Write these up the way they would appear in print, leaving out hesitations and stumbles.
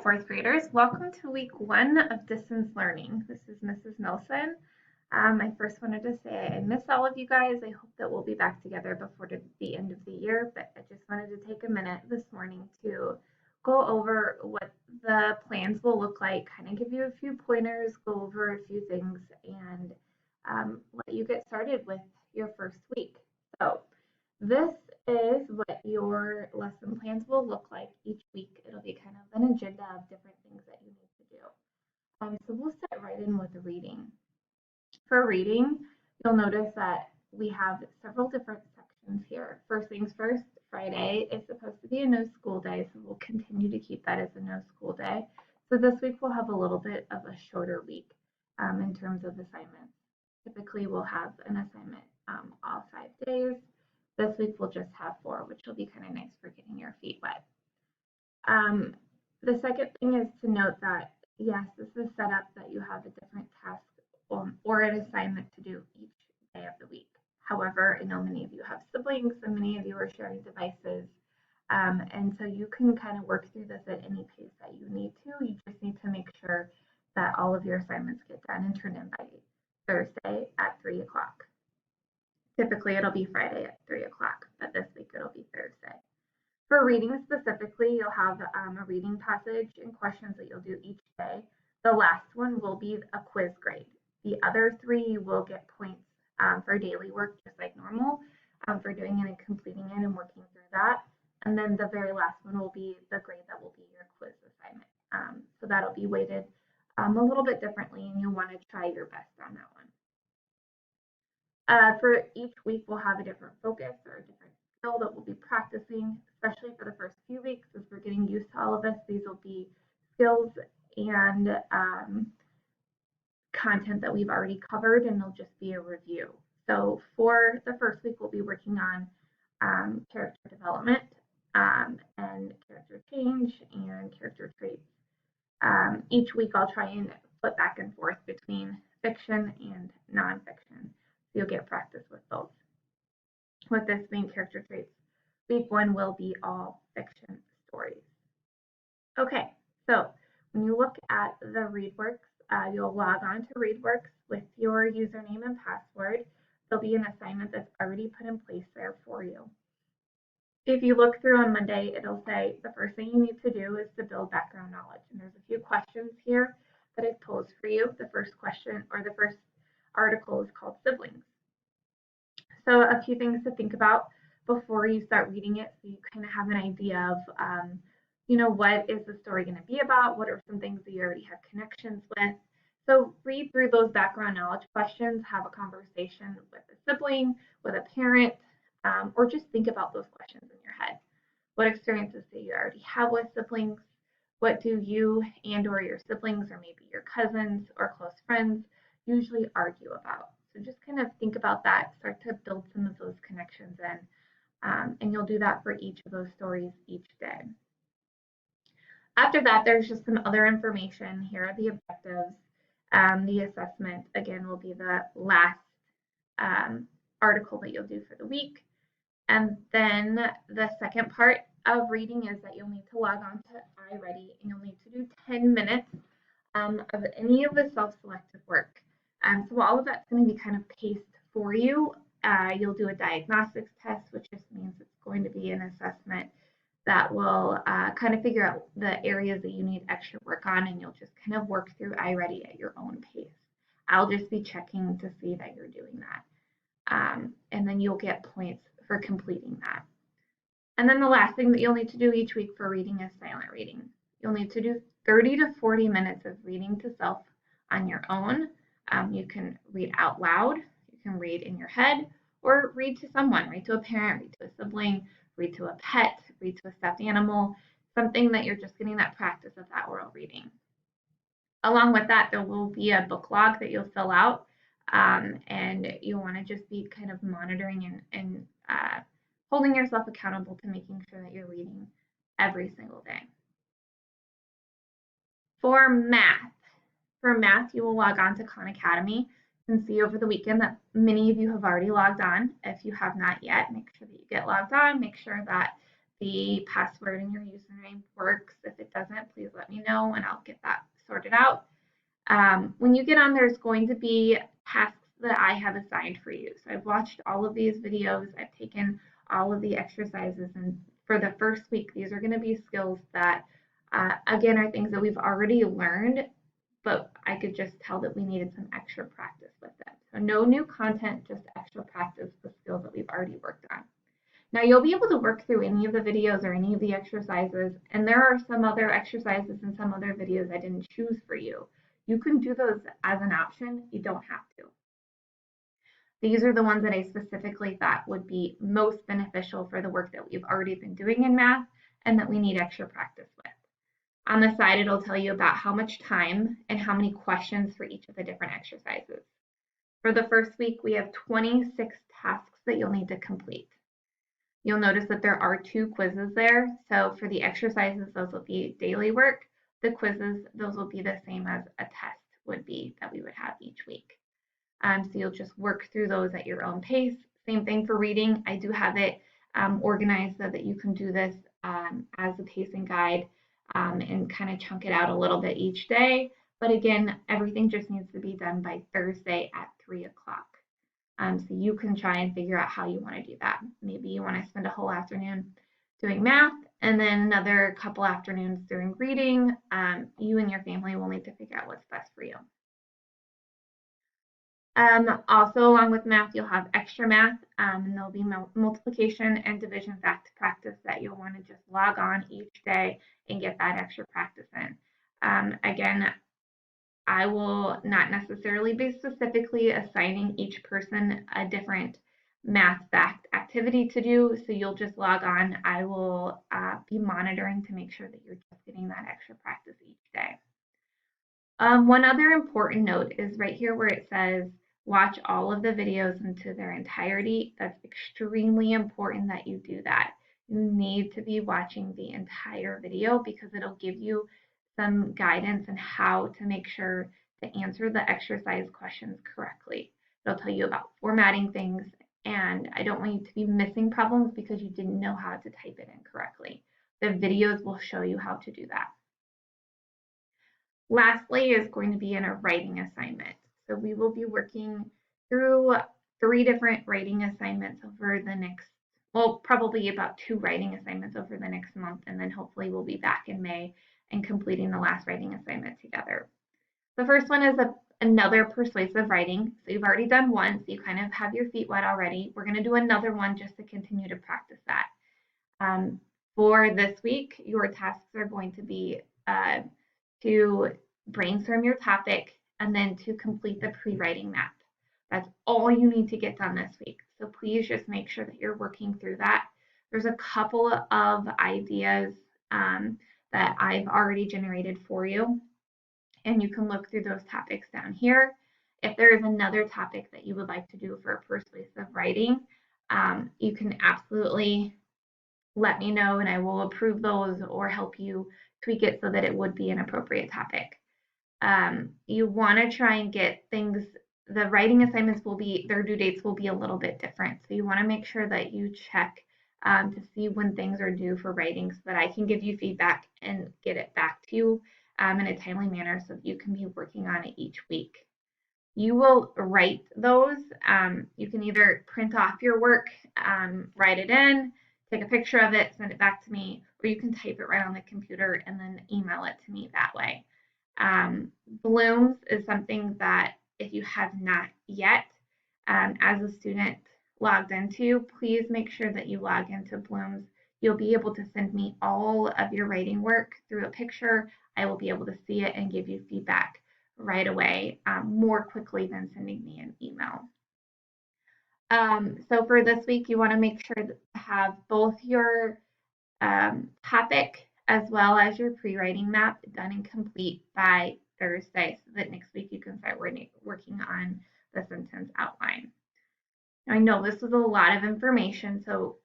fourth graders. Welcome to week 1 of distance learning. This is Mrs. Nelson. I first wanted to say I miss all of you guys. I hope that we'll be back together before the end of the year, but I just wanted to take a minute this morning to go over what the plans will look like, kind of give you a few pointers, go over a few things, and let you get started with your first week. So this is what your lesson plans will look like each week. It'll be kind of an agenda of different things that you need to do. So we'll start right in with reading. For reading, you'll notice that we have several different sections here. First things first, Friday is supposed to be a no school day, so we'll continue to keep that as a no school day. So this week we'll have a little bit of a shorter week in terms of assignments. Typically we'll have an assignment all 5 days. This week we'll just have 4, which will be kind of nice for getting your feet wet. The second thing is to note that, yes, this is set up that you have a different task or an assignment to do each day of the week. However, I know many of you have siblings and many of you are sharing devices. And so you can kind of work through this at any pace that you need to. You just need to make sure that all of your assignments get done and turned in by Thursday at 3 o'clock. Typically, it'll be Friday at 3 o'clock, but this week it'll be Thursday. For reading specifically, you'll have a reading passage and questions that you'll do each day. The last one will be a quiz grade. The other 3 will get points for daily work, just like normal, for doing it and completing it and working through that. And then the very last one will be the grade that will be your quiz assignment. So that'll be weighted a little bit differently, and you'll want to try your best on that one. For each week, we'll have a different focus or a different skill that we'll be practicing, especially for the first few weeks as we're getting used to all of this. These will be skills and content that we've already covered, and it'll just be a review. So for the first week, we'll be working on character development and character change and character traits. Each week, I'll try and flip back and forth between fiction and nonfiction. So you'll get practice with both. With this being character traits, week 1 will be all fiction stories. Okay, so when you look at the ReadWorks, you'll log on to ReadWorks with your username and password. There'll be an assignment that's already put in place there for you. If you look through on Monday, it'll say the first thing you need to do is to build background knowledge. And there's a few questions here that I've posed for you. The first question or the first article is called siblings. So a few things to think about before you start reading it, so you kind of have an idea of, what is the story going to be about? What are some things that you already have connections with? So read through those background knowledge questions, have a conversation with a sibling, with a parent, or just think about those questions in your head. What experiences do you already have with siblings? What do you and or your siblings or maybe your cousins or close friends usually argue about? So just kind of think about that, start to build some of those connections in, and you'll do that for each of those stories each day. After that, there's just some other information. Here are the objectives. The assessment, again, will be the last article that you'll do for the week. And then the second part of reading is that you'll need to log on to iReady, and you'll need to do 10 minutes of any of the self-selected work. So all of that's going to be kind of paced for you. You'll do a diagnostics test, which just means it's going to be an assessment that will kind of figure out the areas that you need extra work on, and you'll just kind of work through iReady at your own pace. I'll just be checking to see that you're doing that. And then you'll get points for completing that. And then the last thing that you'll need to do each week for reading is silent reading. You'll need to do 30 to 40 minutes of reading to self on your own. You can read out loud, you can read in your head, or read to someone, read to a parent, read to a sibling, read to a pet, read to a stuffed animal, something that you're just getting that practice of that oral reading. Along with that, there will be a book log that you'll fill out, and you'll want to just be kind of monitoring and holding yourself accountable to making sure that you're reading every single day. For math, you will log on to Khan Academy. You can see over the weekend that many of you have already logged on. If you have not yet, make sure that you get logged on. Make sure that the password and your username works. If it doesn't, please let me know and I'll get that sorted out. When you get on, there's going to be tasks that I have assigned for you. So I've watched all of these videos, I've taken all of the exercises, and for the first week, these are going to be skills that, again, are things that we've already learned, but I could just tell that we needed some extra practice with them. So no new content, just extra practice with skills that we've already worked on. Now you'll be able to work through any of the videos or any of the exercises, and there are some other exercises and some other videos I didn't choose for you. You can do those as an option, you don't have to. These are the ones that I specifically thought would be most beneficial for the work that we've already been doing in math and that we need extra practice with. On the side, it'll tell you about how much time and how many questions for each of the different exercises. For the first week, we have 26 tasks that you'll need to complete. You'll notice that there are 2 quizzes there. So for the exercises, those will be daily work. The quizzes, those will be the same as a test would be that we would have each week. So you'll just work through those at your own pace. Same thing for reading. I do have it organized so that you can do this as a pacing guide and kind of chunk it out a little bit each day. But again, everything just needs to be done by Thursday at 3 o'clock. So you can try and figure out how you want to do that. Maybe you want to spend a whole afternoon doing math and then another couple afternoons doing reading. You and your family will need to figure out what's best for you. Also, along with math, you'll have extra math, and there'll be multiplication and division fact practice that you'll want to just log on each day and get that extra practice in. Again, I will not necessarily be specifically assigning each person a different math fact activity to do, so you'll just log on. I will be monitoring to make sure that you're just getting that extra practice each day. One other important note is right here where it says watch all of the videos into their entirety. That's extremely important that you do that. You need to be watching the entire video because it'll give you some guidance on how to make sure to answer the exercise questions correctly. It'll tell you about formatting things, and I don't want you to be missing problems because you didn't know how to type it in correctly. The videos will show you how to do that. Lastly is going to be in a writing assignment. So we will be working through 3 different writing assignments over the next, well, probably about 2 writing assignments over the next month, and then hopefully we'll be back in May and completing the last writing assignment together. The first one is another persuasive writing. So you've already done one, so you kind of have your feet wet already. We're going to do another one just to continue to practice that. For this week, your tasks are going to be to brainstorm your topic and then to complete the pre-writing map. That's all you need to get done this week. So please just make sure that you're working through that. There's a couple of ideas that I've already generated for you, and you can look through those topics down here. If there is another topic that you would like to do for persuasive writing, you can absolutely let me know and I will approve those or help you tweak it so that it would be an appropriate topic. You want to try and get things, the writing assignments will be, their due dates will be a little bit different. So you want to make sure that you check to see when things are due for writing so that I can give you feedback and get it back to you in a timely manner so that you can be working on it each week. You will write those. You can either print off your work, write it in, take a picture of it, send it back to me, or you can type it right on the computer and then email it to me that way. Blooms is something that if you have not yet, as a student logged into, please make sure that you log into Blooms. You'll be able to send me all of your writing work through a picture. I will be able to see it and give you feedback right away, more quickly than sending me an email. So for this week, you want to make sure to have both your topic as well as your pre-writing map done and complete by Thursday so that next week you can start working on the sentence outline. Now, I know this was a lot of information, so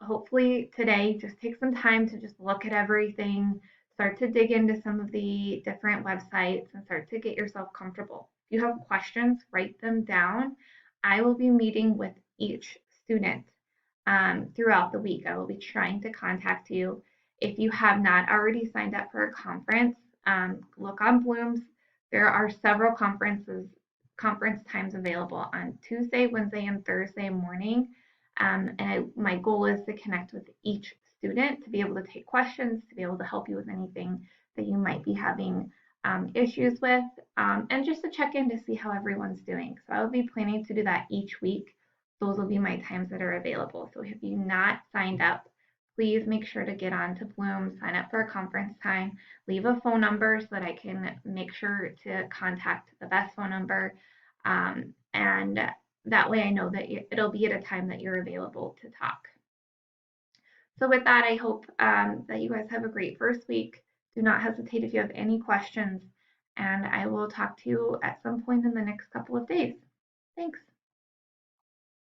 hopefully today just take some time to just look at everything, start to dig into some of the different websites and start to get yourself comfortable. If you have questions, write them down. I will be meeting with each student throughout the week. I will be trying to contact you. If you have not already signed up for a conference, look on Bloom's. There are several conference times available on Tuesday, Wednesday, and Thursday morning. My goal is to connect with each student to be able to take questions, to be able to help you with anything that you might be having issues with, and just to check in to see how everyone's doing. So I will be planning to do that each week. Those will be my times that are available. So if you've not signed up, please make sure to get on to Bloom, sign up for a conference time, leave a phone number so that I can make sure to contact the best phone number. And that way I know that it'll be at a time that you're available to talk. So with that, I hope that you guys have a great first week. Do not hesitate if you have any questions, and I will talk to you at some point in the next couple of days. Thanks.